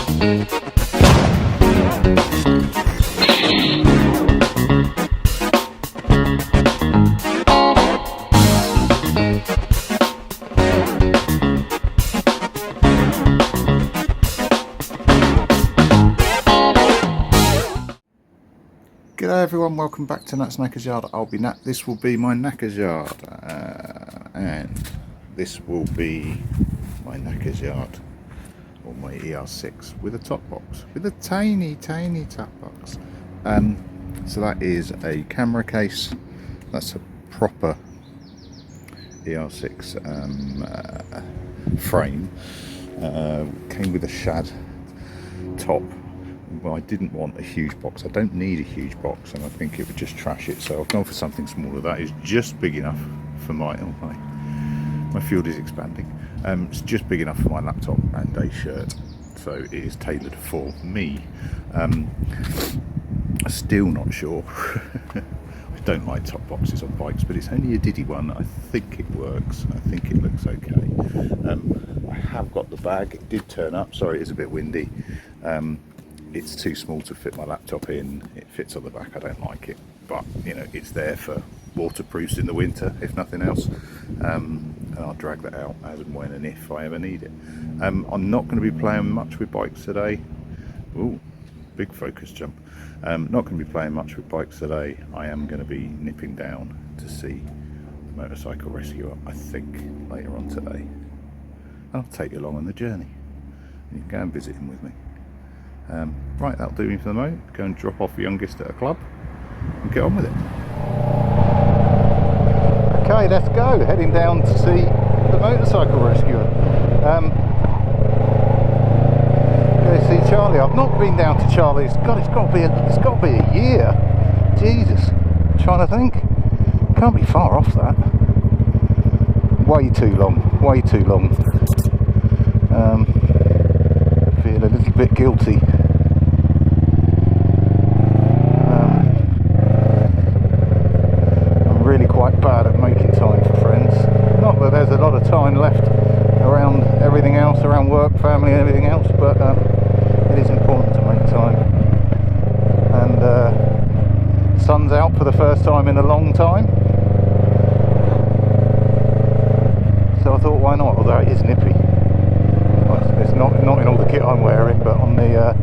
G'day everyone, welcome back to Nat's Knackers Yard. I'll be Nat. This will be my Knackers Yard, and this will be my Knackers Yard, or my ER6 with a top box, with a tiny top box. So that is a camera case. That's a proper ER6 frame. Came with a shad top. Well, I didn't want a huge box. I don't need a huge box, and I think it would just trash it. So I've gone for something smaller. That is just big enough for my field is expanding. It's just big enough for my laptop and a shirt, so it is tailored for me. Still not sure. I don't like top boxes on bikes, but it's only a diddy one. I think it works. I think it looks okay. I have got the bag. It did turn up. Sorry, it's a bit windy. It's too small to fit my laptop in. It fits on the back. I don't like it, but you know, it's there for waterproofs in the winter, if nothing else. And I'll drag that out as and when and if I ever need it. I'm not going to be playing much with bikes today. Ooh, big focus jump. Not going to be playing much with bikes today. I am going to be nipping down to see the motorcycle rescuer, I think, later on today. I'll take you along on the journey. You can go and visit him with me. Right, that'll do me for the moment. Go and drop off the youngest at a club and get on with it. Okay, let's go. Heading down to see the motorcycle rescuer. Go see Charlie. I've not been down to Charlie's. God, it's got to be a year. Jesus, I'm trying to think. Can't be far off that. Way too long. Way too long. Feel a little bit guilty. I'm really quite bad at making time for friends. Not that there's a lot of time left around everything else, around work, family and everything else, but it is important to make time. And sun's out for the first time in a long time, so I thought, why not, although it is nippy. It's not in all the kit I'm wearing, but on the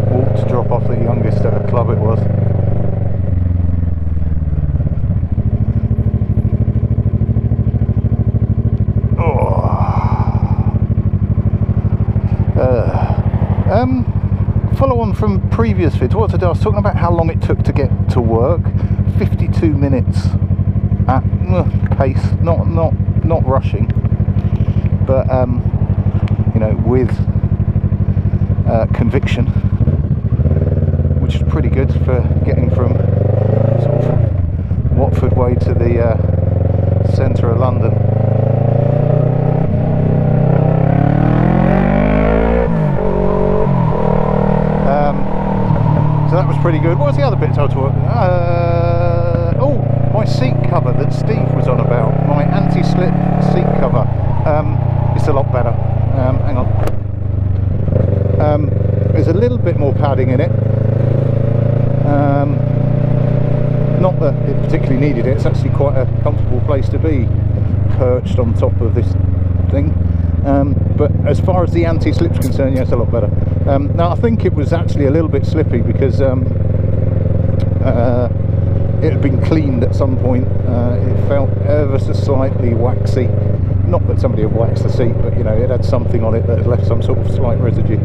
walk to drop off the youngest at a club it was. Follow on from previous vids. What did I was talking about how long it took to get to work. 52 minutes at pace, not rushing, but you know, with conviction, which is pretty good for getting from sort of Watford way to the centre of London. So that was pretty good. What was the other bits I was talking about? Oh, my seat cover that Steve was on about, my anti-slip seat cover. It's a lot better. Hang on. There's a little bit more padding in it. Not that it particularly needed it. It's actually quite a comfortable place to be, perched on top of this thing. But as far as the anti-slip's concerned, yeah, it's a lot better. Now I think it was actually a little bit slippy because it had been cleaned at some point. It felt ever so slightly waxy. Not that somebody had waxed the seat, but you know, it had something on it that had left some sort of slight residue.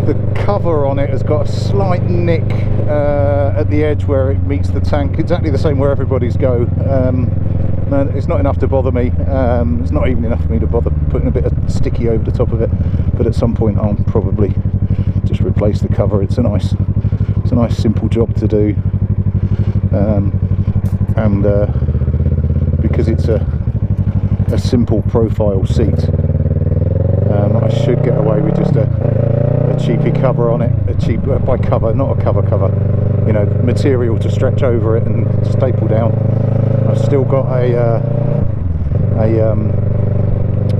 The cover on it has got a slight nick at the edge where it meets the tank, exactly the same where everybody's go. It's not enough to bother me. It's not even enough for me to bother putting a bit of sticky over the top of it, but at some point I'll probably just replace the cover. It's a nice simple job to do, and because it's a simple profile seat, I should get away with just a cheapy cover on it, by cover, not a cover, you know, material to stretch over it and staple down. I've still got a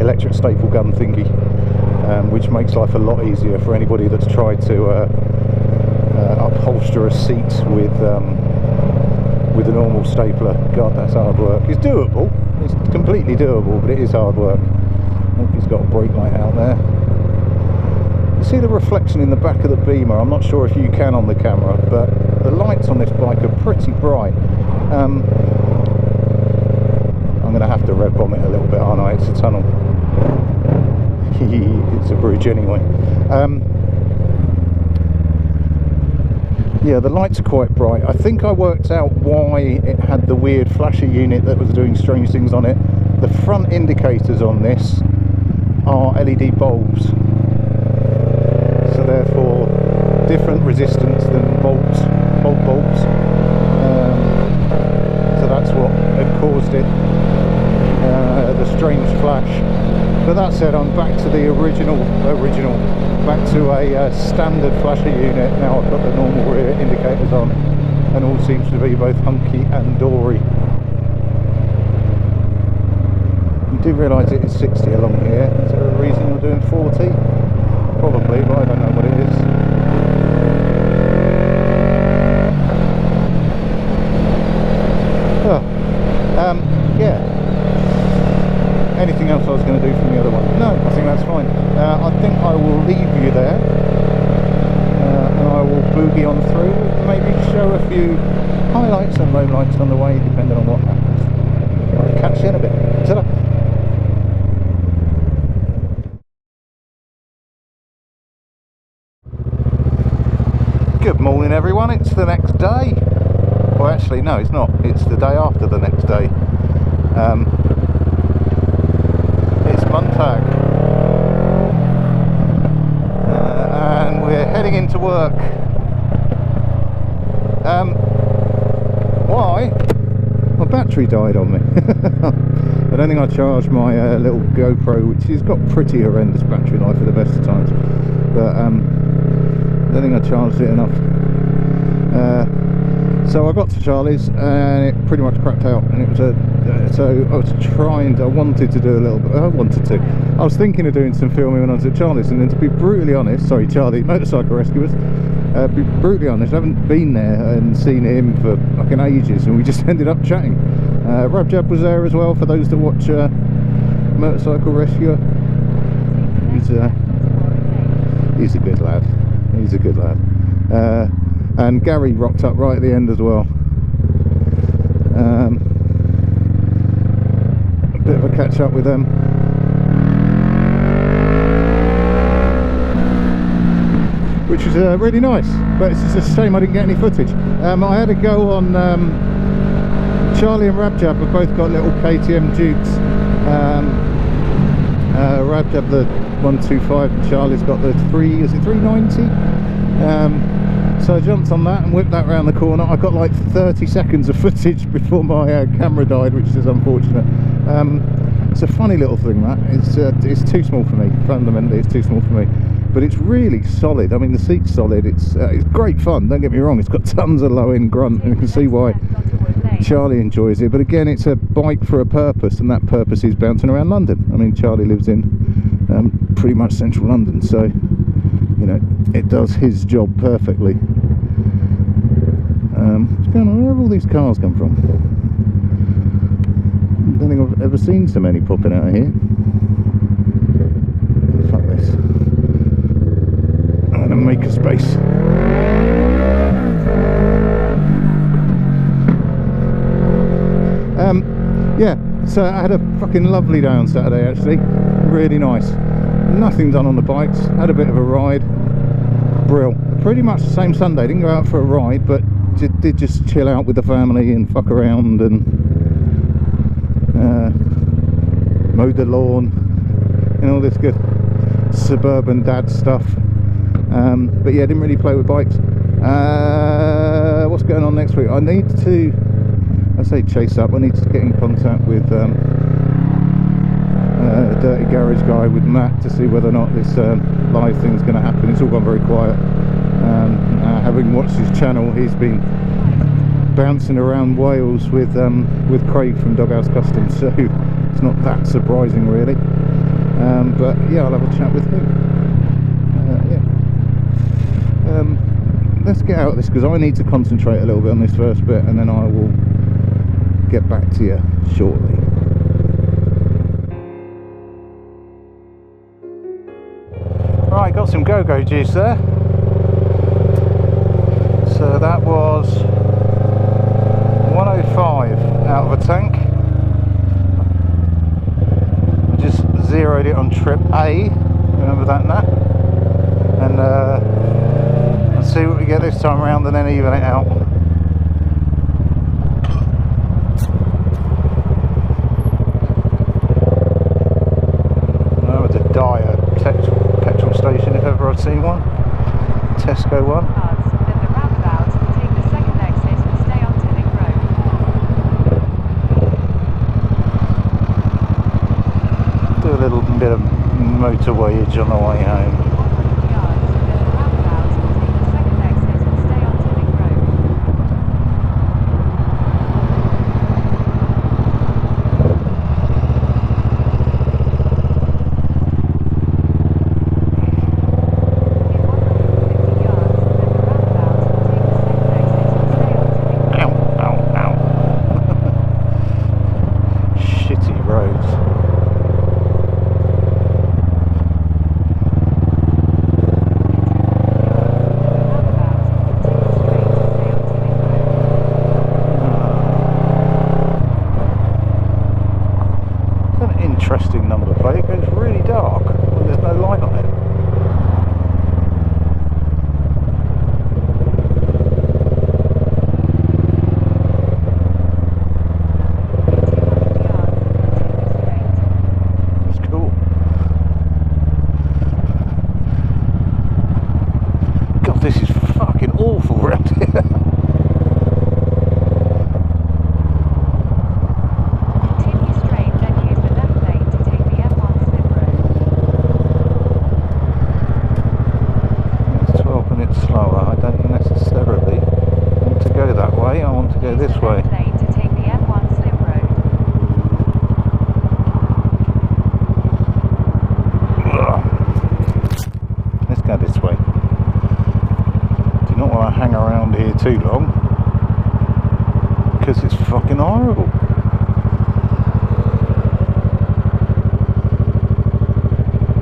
electric staple gun thingy which makes life a lot easier for anybody that's tried to upholster a seat with a normal stapler. God, that's hard work. It's doable, it's completely doable, but it is hard work. Oh, he's got a brake light out there. You see the reflection in the back of the Beamer. I'm not sure if you can on the camera, but the lights on this bike are pretty bright. I'm going to have to rev bomb it a little bit, aren't I? It's a tunnel. It's a bridge anyway. Yeah, the lights are quite bright. I think I worked out why it had the weird flasher unit that was doing strange things on it. The front indicators on this are LED bulbs, so therefore different resistance than bulb bulbs. So that's what had caused it, the strange flash. But that said, I'm back to the original, back to a standard flasher unit. Now I've got the normal rear indicators on, and all seems to be both hunky and dory. You do realise it is 60 along here. Is there a reason you're doing 40? Probably, but I don't know what it is. Oh, yeah. Anything else I was going to do from the other one? No, I think that's fine. I think I will leave you there, and I will boogie on through, maybe show a few highlights and lowlights on the way, depending on what happens. I'll catch you in a bit. Ta-da! Good morning, everyone. It's the next day. Well, actually, no, it's not. It's the day after the next day. It's Montag, and we're heading into work. Why? My battery died on me. I don't think I charged my little GoPro, which has got pretty horrendous battery life at the best of times, but I don't think I charged it enough. So I got to Charlie's and it pretty much crapped out, and it was so I wanted to do a little bit. I was thinking of doing some filming when I was at Charlie's, and then to be brutally honest, sorry Charlie, Motorcycle Rescuers, be brutally honest, I haven't been there and seen him for fucking ages, and we just ended up chatting. Rabjab was there as well, for those that watch Motorcycle Rescuer. He's a good lad. He's a good lad. And Gary rocked up right at the end as well. A bit of a catch up with them. Which was really nice, but it's just a shame I didn't get any footage. I had a go on Charlie and Rabjab have both got little KTM Dukes. Rabjab the 125 and Charlie's got the 390. So I jumped on that and whipped that around the corner. I got like 30 seconds of footage before my camera died, which is unfortunate. It's a funny little thing, that. It's too small for me. Fundamentally, it's too small for me. But it's really solid. I mean, the seat's solid. It's great fun, don't get me wrong. It's got tons of low-end grunt, and you can see why Charlie enjoys it. But again, it's a bike for a purpose, and that purpose is bouncing around London. I mean, Charlie lives in pretty much central London, so you know, it does his job perfectly. What's going on? Where have all these cars come from? I don't think I've ever seen so many popping out of here. Fuck this. I'm gonna make a space. Yeah, so I had a fucking lovely day on Saturday, actually. Really nice. Nothing done on the bikes. Had a bit of a ride. Brill. Pretty much the same Sunday. Didn't go out for a ride, but did just chill out with the family and fuck around and mowed the lawn and all this good suburban dad stuff. But yeah, didn't really play with bikes. What's going on next week? I need to, I say chase up, I need to get in contact with Dirty Garage guy, with Matt, to see whether or not this live thing's going to happen. It's all gone very quiet. Having watched his channel, he's been bouncing around Wales with Craig from Doghouse Customs, so it's not that surprising really. But yeah, I'll have a chat with him. Let's get out of this because I need to concentrate a little bit on this first bit, and then I will get back to you shortly. Right, got some go-go juice there. So that was 105 out of a tank. I just zeroed it on trip A, remember that Nat? And let's see what we get this time around and then even it out. That was a dire petrol station if ever I've seen one. Tesco one. Then the roundabout, take the second exit and stay on Titting Road. Do a little bit of motorwayage on the way home. Interesting number plate. It goes really dark when there's no light on it. That's cool. God, this is fucking awful around here. Slower. I don't necessarily want to go that way. I want to go this way. To take the M1 slip road. Let's go this way. Do not want to hang around here too long because it's fucking horrible.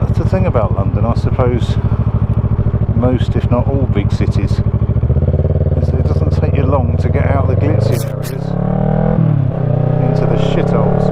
That's the thing about London, I suppose. Most, if not all, big cities. It doesn't take you long to get out of the glitzy areas into the shitholes.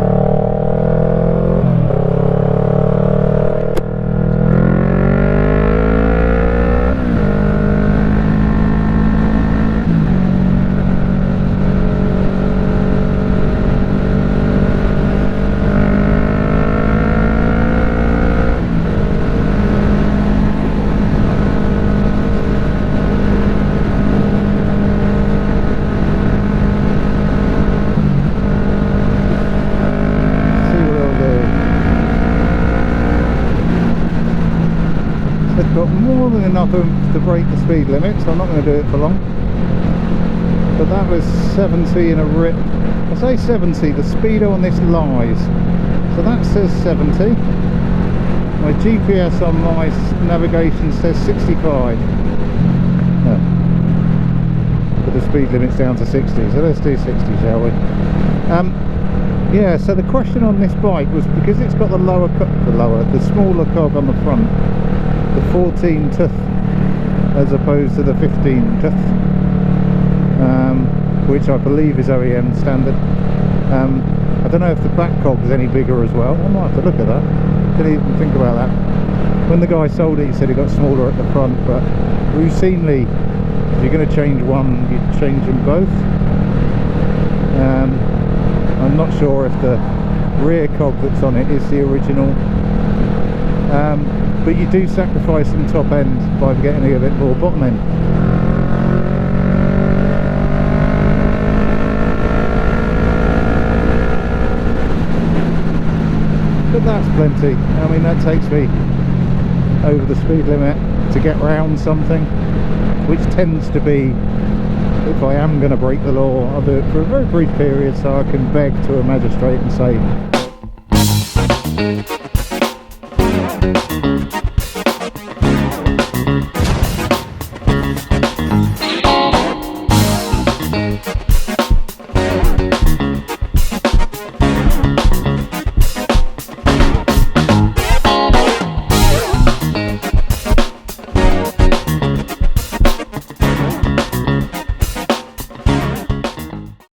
They've got more than enough to break the speed limit, so I'm not going to do it for long. But that was 70 in a rip. I say 70, the speedo on this lies. So that says 70. My GPS on my navigation says 65. No. But the speed limit's down to 60, so let's do 60, shall we? Yeah, so the question on this bike was because it's got the smaller cog on the front, the 14 tooth as opposed to the 15 tooth, which I believe is OEM standard. I don't know if the back cog is any bigger as well. I might have to look at that. Didn't even think about that. When the guy sold it, he said it got smaller at the front, but routinely, if you're going to change one, you change them both. I'm not sure if the rear cog that's on it is the original, but you do sacrifice some top end by getting a bit more bottom end. But that's plenty. I mean, that takes me over the speed limit to get round something, which tends to be, if I am going to break the law, I'll do it for a very brief period so I can beg to a magistrate and say